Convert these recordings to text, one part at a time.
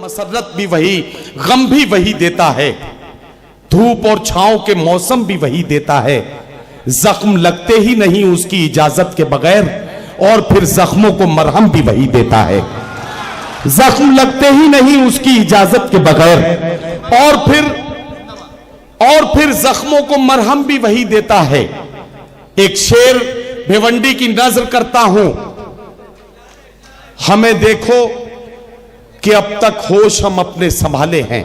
मसरत भी वही, गम भी वही देता है, धूप और छांव के मौसम भी वही देता है। जख्म लगते ही नहीं उसकी इजाजत के बगैर, और फिर जख्मों को मरहम भी वही देता है। जख्म लगते ही नहीं उसकी इजाजत के बगैर, और फिर जख्मों को मरहम भी वही देता है। एक शेर भिवंडी की नजर करता हूं। हमें देखो कि अब तक होश हम अपने संभाले हैं।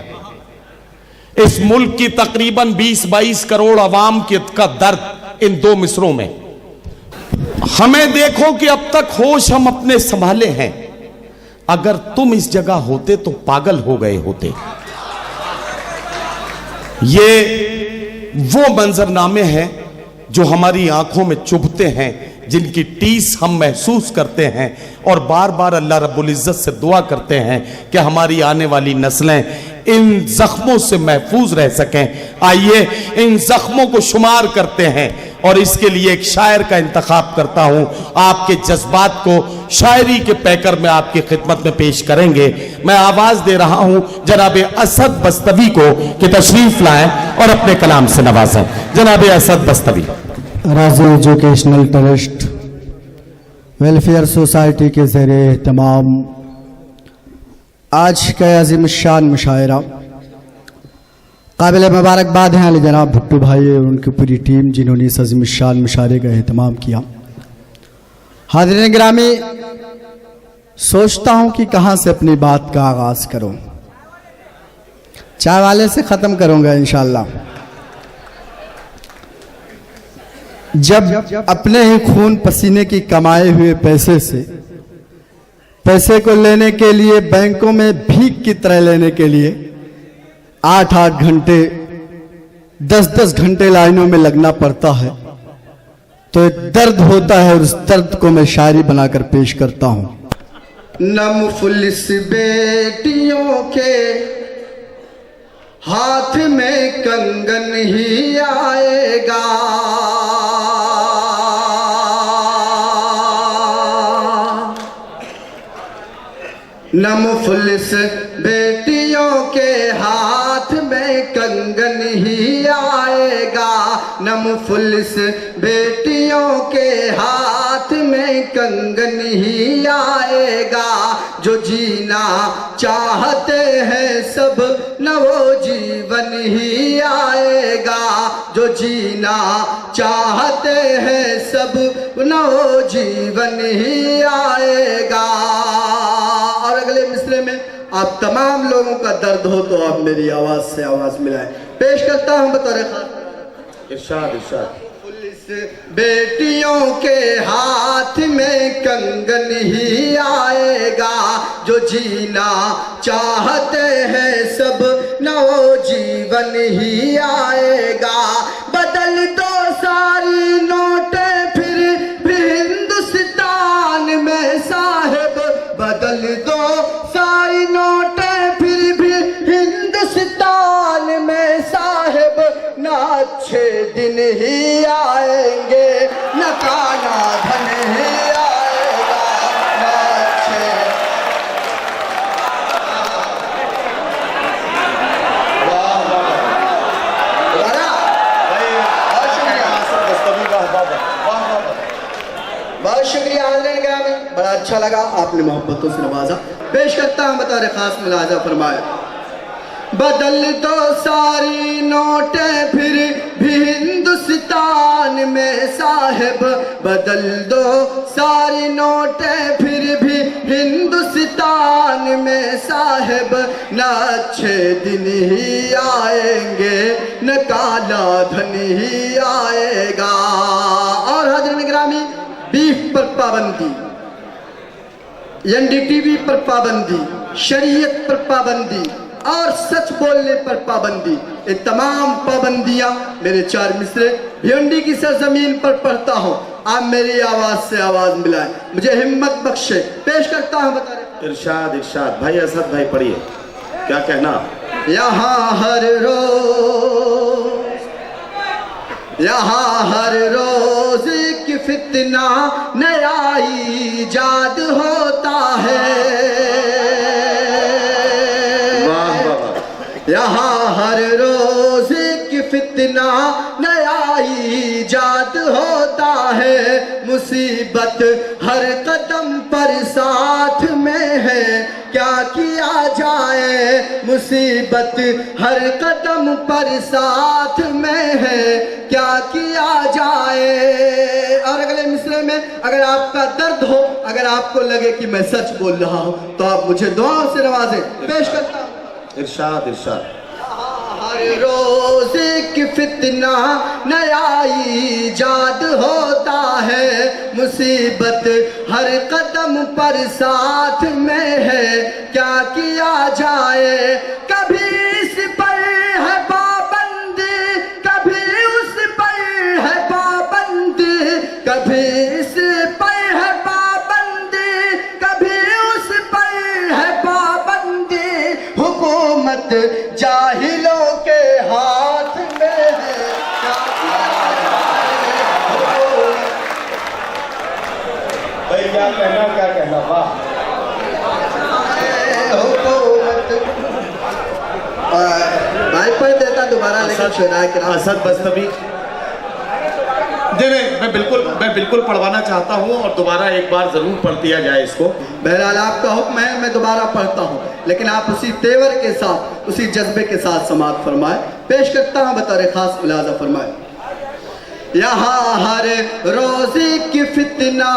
इस मुल्क की तकरीबन 20-22 करोड़ अवाम का दर्द इन दो मिसरों में। हमें देखो कि अब तक होश हम अपने संभाले हैं। अगर तुम इस जगह होते तो पागल हो गए होते। ये वो मंजरनामे हैं जो हमारी आंखों में चुभते हैं, जिनकी टीस हम महसूस करते हैं और बार बार अल्लाह रब्बुल इज्जत से दुआ करते हैं कि हमारी आने वाली नस्लें इन जख्मों से महफूज रह सकें। आइए इन जख्मों को शुमार करते हैं और इसके लिए एक शायर का इंतखाब करता हूं। आपके जज्बात को शायरी के पैकर में आपकी खिदमत में पेश करेंगे। मैं आवाज दे रहा हूं जनाब असद बस्तवी को कि तशरीफ लाएं और अपने कलाम से नवाजें। जनाब असद बस्तवी। राजी एजुकेशनल ट्रस्ट वेलफेयर सोसाइटी के ज़ेरे एहतमाम आज का अज़ीम शान मुशायरा काबिल मुबारकबाद हैं अली जनाब भुट्टू भाई और उनकी पूरी टीम जिन्होंने इस अज़ीम शान मुशायरे का एहतमाम किया। हाज़रीन गिरामी, सोचता हूँ कि कहाँ से अपनी बात का आगाज़ करूँ। चाय वाले से ख़त्म करूँगा इंशाअल्लाह। जब अपने ही खून पसीने की कमाए हुए पैसे को लेने के लिए बैंकों में भीख की तरह लेने के लिए 8-8 घंटे 10-10 घंटे लाइनों में लगना पड़ता है, तो एक दर्द होता है और उस दर्द को मैं शायरी बनाकर पेश करता हूं। न मुफलिस बेटियों के हाथ में कंगन ही आएगा, न मुफलिस बेटियों के हाथ में कंगन ही आएगा, न मुफलिस बेटियों के हाथ में कंगन ही आएगा। जो जीना चाहते हैं सब न वो जीवन ही आएगा, जो जीना चाहते हैं सब न वो जीवन ही आएगा। और अगले मिसरे में आप तमाम लोगों का दर्द हो तो आप मेरी आवाज से आवाज मिलाएं। पेश करता हूं बतौर खास इरशाद इरशाद। पुलिस बेटियों के हाथ में कंगन ही आएगा, जो जीना चाहते हैं सब न वो जीवन ही आएगा। बदल दो सारी नोटें फिर भी हिंदुस्तान में साहिब, बदल दो सारी नोटें फिर भी हिंदुस्तान में साहिब। न अच्छे दिन ही आएंगे न काला धन ही आएगा, न अच्छे। बहुत शुक्रिया हाज़रीन गिरामी, बड़ा अच्छा लगा, आपने मोहब्बतों से नवाजा। पेश करता हूँ बतौर खास मुलाजा फरमाया। बदल दो सारी नोटें फिर भी हिंदुस्तान में साहिब, बदल दो सारी नोटें फिर भी हिंदुस्तान में साहिब। न अच्छे दिन ही आएंगे न काला धन ही आएगा। और हाज़रीन गिरामी, बीफ पर पाबंदी, एनडीटीवी पर पाबंदी, शरीयत पर पाबंदी और सच बोलने पर पाबंदी, ये तमाम पाबंदियां मेरे 4 मिसरे भिवंडी की सरजमीन पर पढ़ता हूँ। आप मेरी आवाज से आवाज मिलाएं, मुझे हिम्मत बख्शे। पेश करता हूँ बता रहे इरशाद इरशाद। भाई असद भाई पढ़िए, क्या कहना। यहाँ हर रोज की फितना नया ईजाद होता है। फितना नया ईजाद होता है, मुसीबत हर कदम पर साथ में है, क्या किया जाए। मुसीबत हर कदम पर साथ में है, क्या किया जाए। और अगले मिसरे में अगर आपका दर्द हो, अगर आपको लगे कि मैं सच बोल रहा हूं, तो आप मुझे दुआओं से नवाजें। पेश करता हूं। इरशाद इरशाद। हर रोज एक फितना नया ईजाद होता है, मुसीबत हर कदम पर साथ में है, क्या किया जाए। कभी इस पर है पाबंदी, कभी उस पर है पाबंदी, कभी इस पर है पाबंदी, कभी उस पर है पाबंदी। हुकूमत जाहिलों के हाथ में है, क्या किया जाए। भाई क्या कहना वाह। भाई पढ़ देता दोबारा, लेकिन शुराए किराम असद बस्तमी मैं बिल्कुल पढ़वाना चाहता हूँ और दोबारा एक बार जरूर पढ़ दिया जाए इसको। बहरहाल आपका हुक्म है, मैं दोबारा पढ़ता हूँ, लेकिन आप उसी तेवर के साथ, उसी जज्बे के साथ समाअत फरमाए। पेश करता हूँ बतौर खास मुलाजा फरमाए। यहाँ हर रोज़ी की फितना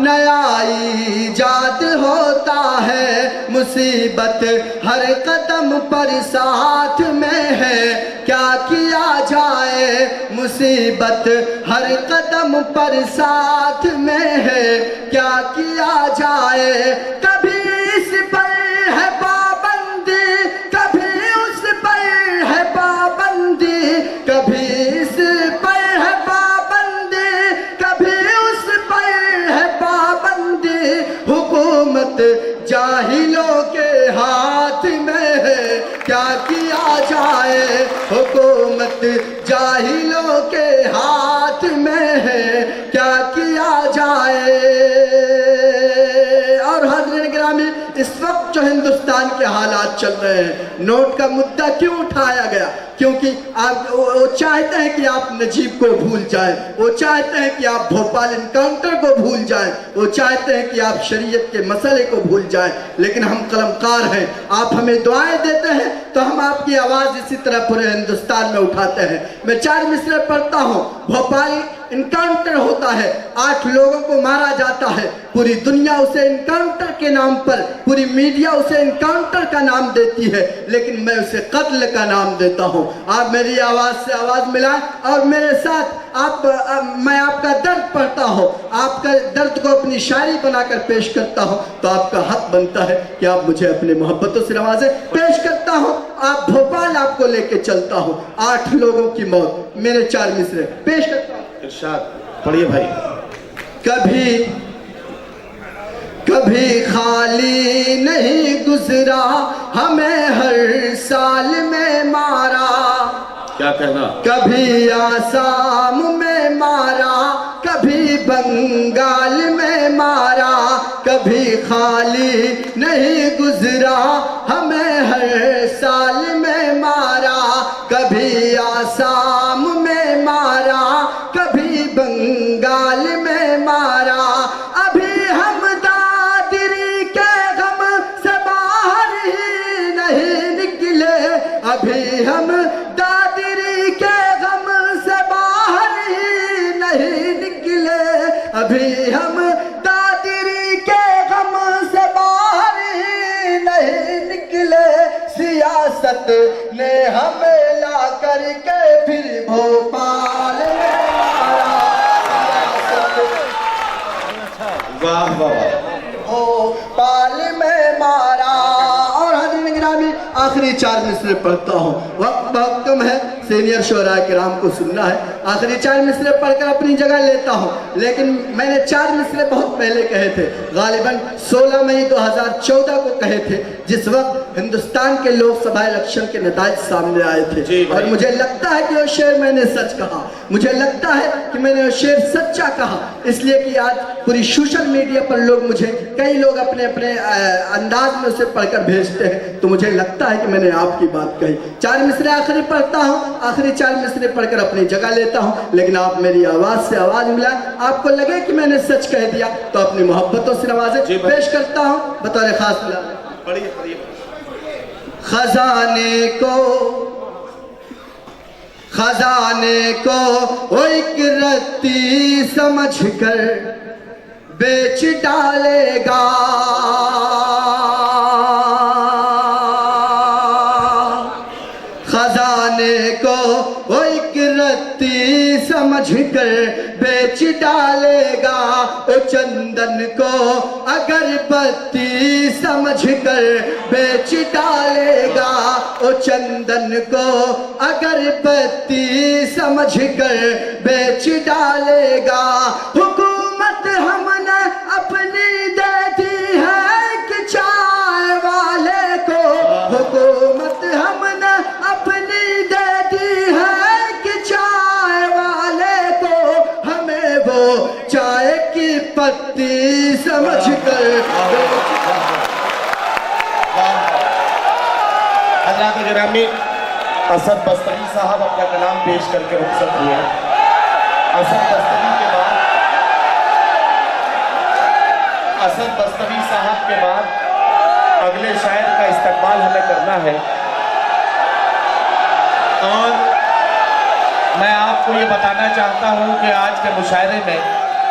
नया ईजाद होता है, मुसीबत हर कदम पर साथ में है, क्या किया जाए। मुसीबत हर कदम पर साथ में है, क्या किया जाए। कभी इस पर है पाबंदी, कभी उस पर है पाबंदी, कभी इस पर है पाबंदी, कभी उस पर है पाबंदी। हुकूमत जाहिलों के हाथ में है, क्या किया जाए। हुकूमत जाहिलों के हाथ में है, क्या किया जाए। और हज़रत गिरामी, इस वक्त जो हिंदुस्तान के हालात चल रहे हैं, नोट का मुद्दा क्यों उठाया गया? क्योंकि आप वो चाहते हैं कि आप नजीब को भूल जाएं, वो चाहते हैं कि आप भोपाल इनकाउंटर को भूल जाएं, वो चाहते हैं कि आप शरीयत के मसले को भूल जाएं। लेकिन हम कलमकार हैं, आप हमें दुआएं देते हैं तो हम आपकी आवाज़ इसी तरह पूरे हिंदुस्तान में उठाते हैं। मैं 4 मिसरे पढ़ता हूँ। भोपाल इनकाउंटर होता है, 8 लोगों को मारा जाता है, पूरी दुनिया उसे इनकाउंटर के नाम पर, पूरी मीडिया उसे इनकाउंटर का नाम देती है, लेकिन मैं उसे कत्ल का नाम देता हूँ। आप मेरी आवाज़ से आवाज़ मिलाएं और मेरे साथ मैं आपका दर्द पढ़ता हूँ, आपका दर्द को अपनी शायरी बनाकर पेश करता हूँ, तो आपका हक बनता है कि आप मुझे अपने मोहब्बतों से नवाजें। पेश करता हूँ, आप भोपाल आपको लेके चलता हूँ, 8 लोगों की मौत, मेरे 4 मिसरे पेश करता हूँ। इरशाद पढ़िए भाई। कभी कभी खाली नहीं गुजरा, हमें हर साल में मारा। क्या कहना। कभी आसाम में मारा, कभी बंगाल में मारा। कभी खाली नहीं गुजरा, हमें हर साल में मारा। कभी आसाम में मारा, कभी बंगाल में मारा। अभी हम दादरी के गम से बाहर ही नहीं निकले, अभी हम दादरी के गम से बाहर ही नहीं निकले, अभी हम दादरी के गम से बाहर ही नहीं निकले। सियासत ने हमें ला करके फिर भोपाल में मारा। वाह वाह। भोपाल में मारा। और हज़रत गिरामी, आखिरी 4 मिसरे पढ़ता हूँ, वक्त बहुत कम है, सीनियर शोरा किराम को सुनना है। आखिरी 4 मिसरे पढ़कर अपनी जगह लेता हूँ, लेकिन मैंने 4 मिसरे बहुत पहले कहे थे, गालिबन 16 मई 2014 को कहे थे, जिस वक्त हिंदुस्तान के लोकसभा इलेक्शन के नतीजे सामने आए थे और मुझे लगता है कि वो शेर मैंने सच कहा, मुझे लगता है कि मैंने वो शेर सच्चा कहा, इसलिए कि आज पूरी सोशल मीडिया पर लोग मुझे, कई लोग अपने अपने अंदाज में उसे पढ़कर भेजते हैं, तो मुझे लगता है कि मैंने आपकी बात कही। 4 मिसरे आखिरी पढ़ता हूँ, आखिरी 4 मिसरे पढ़कर अपनी जगह लेता हूँ, लेकिन आप मेरी आवाज से आवाज मिलाएं, आपको लगे कि मैंने सच कह दिया तो अपनी मोहब्बतों से नवाजें। पेश करता हूँ बतौर खास मिला खजाने को वो एक रत्ती समझ कर बेच डालेगा, खजाने को वो एक रत्ती समझ कर बेच डालेगा, ओ चंदन को अगरबत्ती समझ कर बेच डालेगा, ओ चंदन को अगरबत्ती समझ कर बेच डालेगा। हुकूमत हमने अपनी दे दी है कि चाय वाले को, हुकूमत हमने अपनी दे दी है कि चाय वाले को, हमें वो चाय की पत्ती समझ कर। हज़रात गिरामी, असद बस्तरी साहब अपना कलाम पेश करके रुखसत हुए। असद बस्तरी साहब के बाद अगले शायर का इस्तकबाल हमें करना है और मैं आपको ये बताना चाहता हूँ कि आज के मुशायरे में